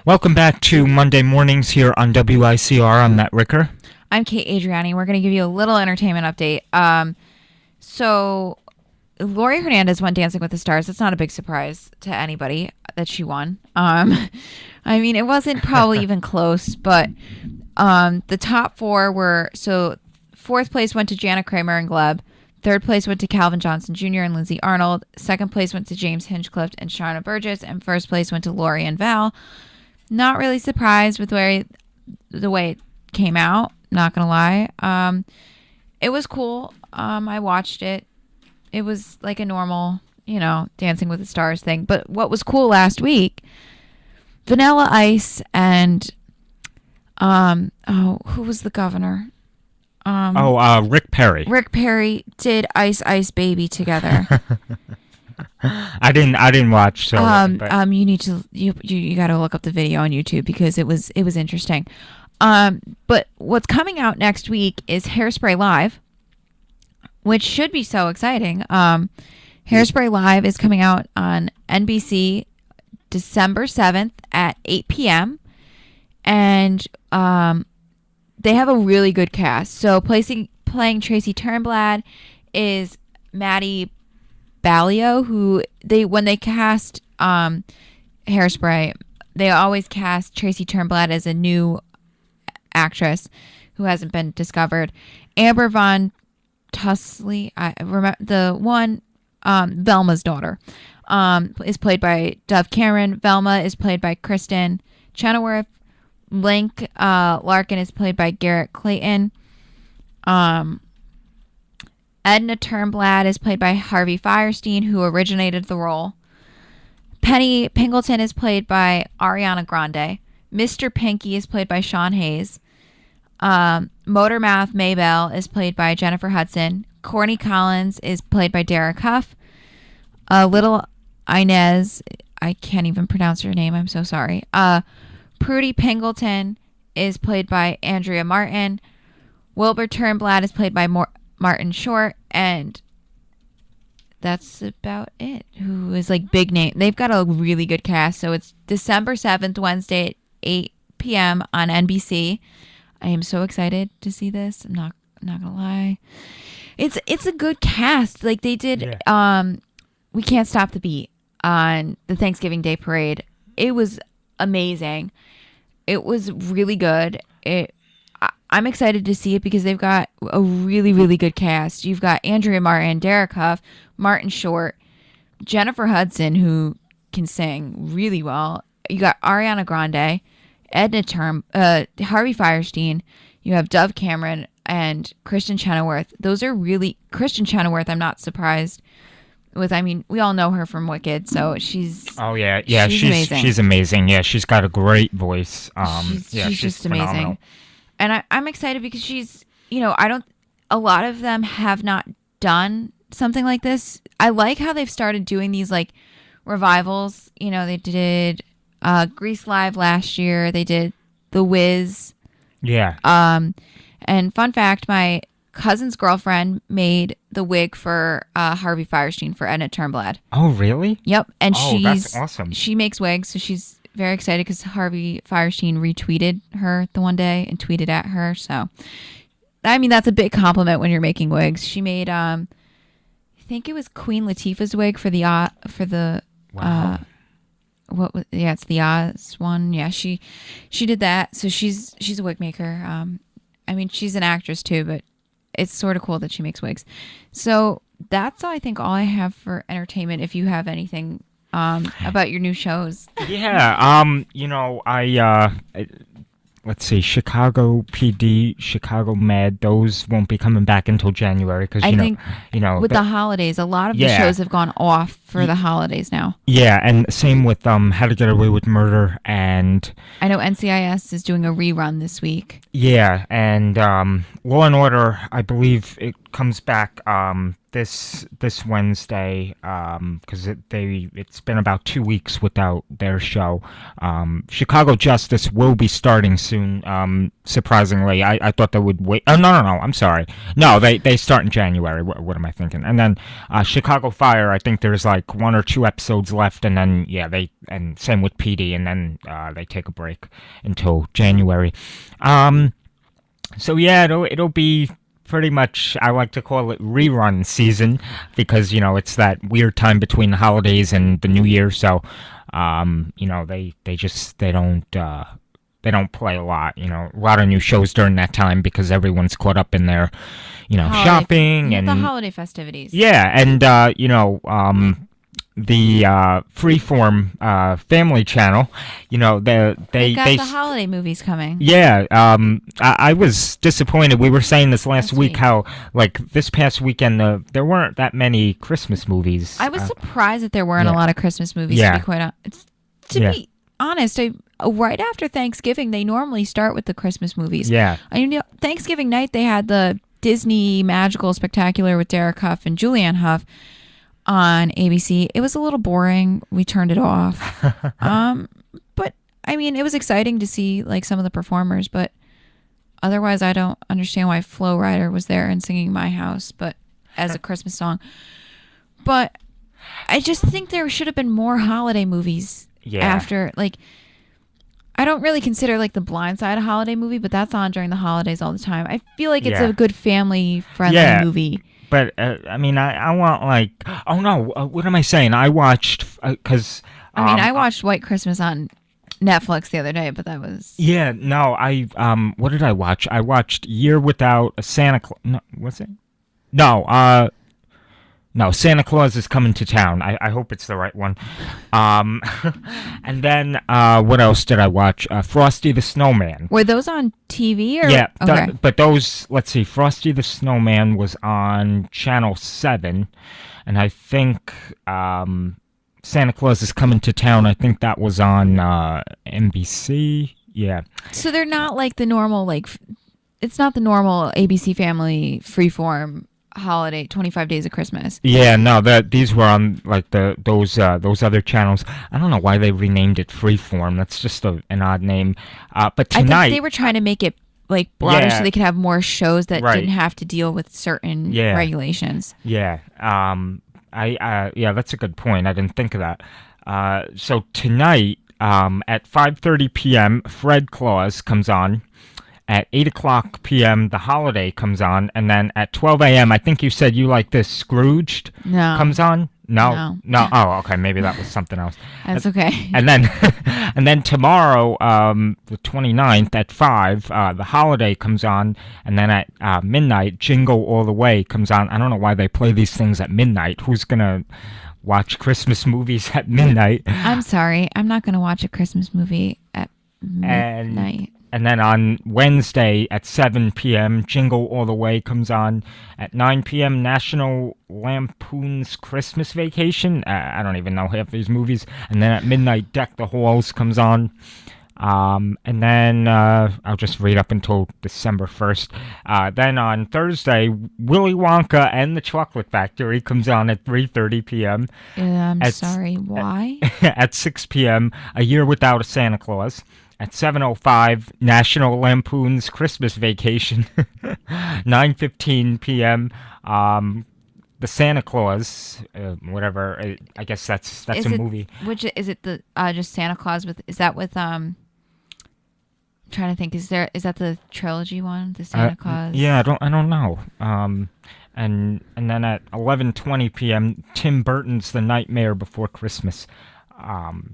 Welcome back to Monday Mornings here on WICR. I'm Matt Ricker. I'm Kate Adriani. We're going to give you a little entertainment update. So Lori Hernandez won Dancing with the Stars. It's not a big surprise to anybody that she won. I mean, it wasn't probably even close, but the top four were, so fourth place went to Jana Kramer and Gleb. Third place went to Calvin Johnson Jr. and Lindsay Arnold. Second place went to James Hinchcliffe and Sharna Burgess. And first place went to Lori and Val. Not really surprised with the way it came out. Not gonna lie. It was cool. I watched it. It was like a normal, Dancing with the Stars thing. But what was cool last week, Vanilla Ice and who was the governor? Rick Perry. Rick Perry did Ice Ice Baby together. I didn't watch. So, you need to you got to look up the video on YouTube because it was interesting. But what's coming out next week is Hairspray Live, which should be so exciting. Hairspray Live is coming out on NBC December 7th at 8 p.m. And they have a really good cast. So playing Tracy Turnblad is Maddie Ballio, who when they cast Hairspray, they always cast Tracy Turnblad as a new actress who hasn't been discovered. Amber Von Tusley, I remember the one, Velma's daughter, is played by Dove Cameron. Velma is played by Kristen Chenoweth. Link Larkin is played by Garrett Clayton. Edna Turnblad is played by Harvey Fierstein, who originated the role. Penny Pingleton is played by Ariana Grande. Mr. Pinky is played by Sean Hayes. Motor Mouth Maybell is played by Jennifer Hudson. Corny Collins is played by Derek Huff. Little Inez, I can't even pronounce her name, I'm so sorry. Prudy Pingleton is played by Andrea Martin. Wilbur Turnblad is played by Martin Short, and that's about it. Who is like big name. They've got a really good cast. So it's December 7th, Wednesday at 8 p.m. on NBC. I am so excited to see this. I'm not gonna lie. It's a good cast. Like they did We Can't Stop the Beat on the Thanksgiving Day Parade. It was amazing. It was really good. I'm excited to see it because they've got a really, really good cast. You've got Andrea Martin, Derek Huff, Martin Short, Jennifer Hudson, who can sing really well. You got Ariana Grande, Harvey Fierstein. You have Dove Cameron and Kristen Chenoweth. Those are really Kristen Chenoweth. I'm not surprised with. I mean, we all know her from Wicked, so she's. Oh yeah, she's amazing. She's amazing. Yeah, she's got a great voice. She's just phenomenal. amazing. And I'm excited because she's, a lot of them have not done something like this. I like how they've started doing these like revivals. They did Grease Live last year. They did The Wiz. Yeah. And fun fact, my cousin's girlfriend made the wig for Harvey Fierstein for Edna Turnblad. Oh, really? Yep. And that's awesome. She makes wigs, so she's very excited because Harvey Fierstein retweeted her the one day and tweeted at her. So, I mean, that's a big compliment when you're making wigs. She made, I think it was Queen Latifah's wig for the Wow. it's the Oz one. Yeah, she did that. So she's a wig maker. I mean, she's an actress too, but it's sort of cool that she makes wigs. So that's I think all I have for entertainment. If you have anything about your new shows. Yeah. Let's see, Chicago PD, Chicago Med. Those won't be coming back until January because I think the holidays, a lot of the shows have gone off for the holidays now. Yeah, and same with How to Get Away with Murder, and I know NCIS is doing a rerun this week. Yeah, and Law and Order. I believe it comes back this Wednesday, because it's been about 2 weeks without their show. Chicago Justice will be starting soon. Surprisingly, I thought they would wait. Oh, no, I'm sorry. No, they start in January. What am I thinking? And then Chicago Fire, I think there's like 1 or 2 episodes left, and then and same with PD, and then they take a break until January. So yeah, it'll be pretty much, I like to call it rerun season, because it's that weird time between the holidays and the New Year. So they don't play a lot. A lot of new shows during that time, because everyone's caught up in their shopping and the holiday festivities. yeah, and the Freeform Family Channel, They got the holiday movies coming. yeah, I was disappointed. We were saying this last week how, like, this past weekend, there weren't that many Christmas movies. I was surprised that there weren't a lot of Christmas movies, to be quite honest. Be honest, right after Thanksgiving, they normally start with the Christmas movies. Yeah. Thanksgiving night, they had the Disney Magical Spectacular with Derek Huff and Julianne Hough on ABC. It was a little boring. We turned it off. But I mean, it was exciting to see like some of the performers, but otherwise I don't understand why Flo Rida was there and singing My House, but as a Christmas song. But I just think there should have been more holiday movies after, like, I don't really consider like The Blind Side a holiday movie, but that's on during the holidays all the time. I feel like it's a good family friendly movie. But I mean, I want, like, oh no, what am I saying? I watched because I watched White Christmas on Netflix the other day, but that was what did I watch? I watched Year Without a Santa Claus. No, was it? No, no, Santa Claus is Coming to Town. I hope it's the right one. And then what else did I watch? Frosty the Snowman. Were those on TV or? Yeah, okay. But those, let's see, Frosty the Snowman was on Channel 7, and I think Santa Claus is Coming to Town, I think that was on NBC. Yeah. So they're not like the normal, like, it's not the normal ABC Family freeform holiday 25 Days of Christmas. Yeah, no, these were on like those other channels. I don't know why they renamed it Freeform. That's just an odd name. But tonight, I think they were trying to make it like broader so they could have more shows that didn't have to deal with certain regulations. Yeah. That's a good point. I didn't think of that. So tonight, at 5:30 p.m., Fred Claus comes on. At 8 o'clock p.m., The Holiday comes on, and then at 12 a.m., I think you said you like this, Scrooged comes on? No. Oh, okay, maybe that was something else. That's okay. And then tomorrow, the 29th, at 5, The Holiday comes on, and then at midnight, Jingle All the Way comes on. I don't know why they play these things at midnight. Who's going to watch Christmas movies at midnight? I'm sorry. I'm not going to watch a Christmas movie at midnight. And then on Wednesday at 7 p.m., Jingle All the Way comes on. At 9 p.m., National Lampoon's Christmas Vacation. I don't even know half these movies. And then at midnight, Deck the Halls comes on. And then I'll just read up until December 1st. Then on Thursday, Willy Wonka and the Chocolate Factory comes on at 3:30 p.m. I'm sorry, why? At 6 p.m., A Year Without a Santa Claus. At 7:05, National Lampoon's Christmas Vacation. 9:15 p.m., The Santa Claus, whatever. I guess that's a movie. Which is it? The just Santa Claus with? Is that with I'm trying to think. Is that the trilogy one? The Santa Claus. Yeah, I don't know. And then at 11:20 p.m., Tim Burton's The Nightmare Before Christmas.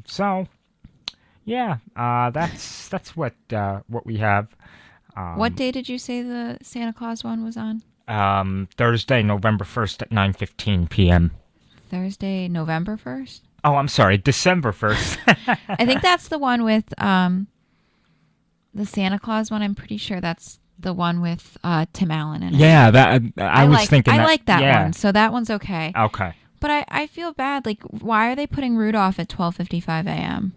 So. Yeah, that's what we have. What day did you say the Santa Claus one was on? Thursday, November 1st at 9:15 p.m. Thursday, November 1st? Oh, I'm sorry, December 1st. I think that's the one with the Santa Claus one. I'm pretty sure that's the one with Tim Allen in it. Yeah, I was thinking that. I like that one, so that one's okay. Okay. But I feel bad. Like, why are they putting Rudolph at 12:55 a.m.?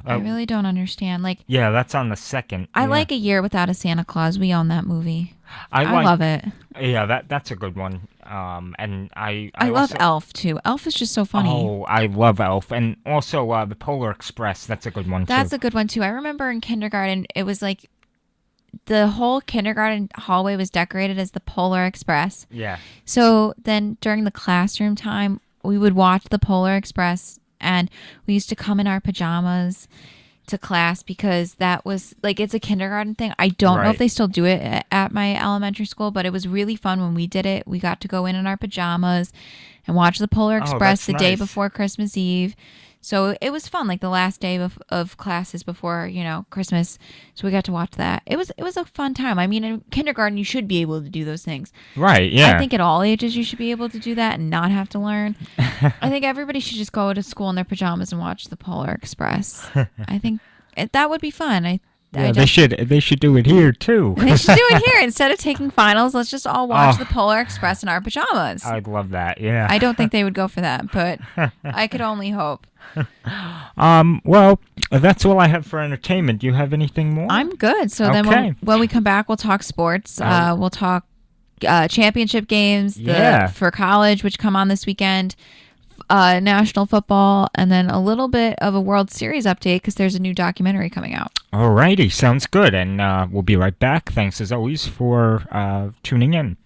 I really don't understand. Like, yeah, that's on the 2nd. I like A Year Without a Santa Claus. We own that movie. I I like. love it. Yeah, that's a good one. And I I love also. Elf too. Elf is just so funny. Oh, I love Elf, and also the Polar Express. That's a good one too. That's a good one too. I remember in kindergarten, it was like the whole kindergarten hallway was decorated as the Polar Express. Yeah. So then during the classroom time, we would watch the Polar Express and we used to come in our pajamas to class because that was like it's a kindergarten thing. I don't know if Right. they still do it at my elementary school, but it was really fun when we did it. We got to go in our pajamas and watch the Polar Oh, Express that's the day nice. before Christmas Eve. So it was fun, like the last day of classes before Christmas. So we got to watch that. It was a fun time. I mean, in kindergarten you should be able to do those things. Right. I Yeah. think at all ages you should be able to do that and not have to learn. I think everybody should just go to school in their pajamas and watch the Polar Express. I think that would be fun. I Yeah, they don't. should do it here too. They should do it here instead of taking finals. Let's just all watch the Oh, Polar Express in our pajamas. I'd love that. Yeah. I don't think they would go for that, but I could only hope. Well, that's all I have for entertainment. Do you have anything more? I'm good. So then Okay. when we come back, we'll talk sports. We'll talk championship games Yeah. for college, which come on this weekend. National football, and then a little bit of a World Series update because there's a new documentary coming out. Alrighty, sounds good. And we'll be right back. Thanks as always for tuning in.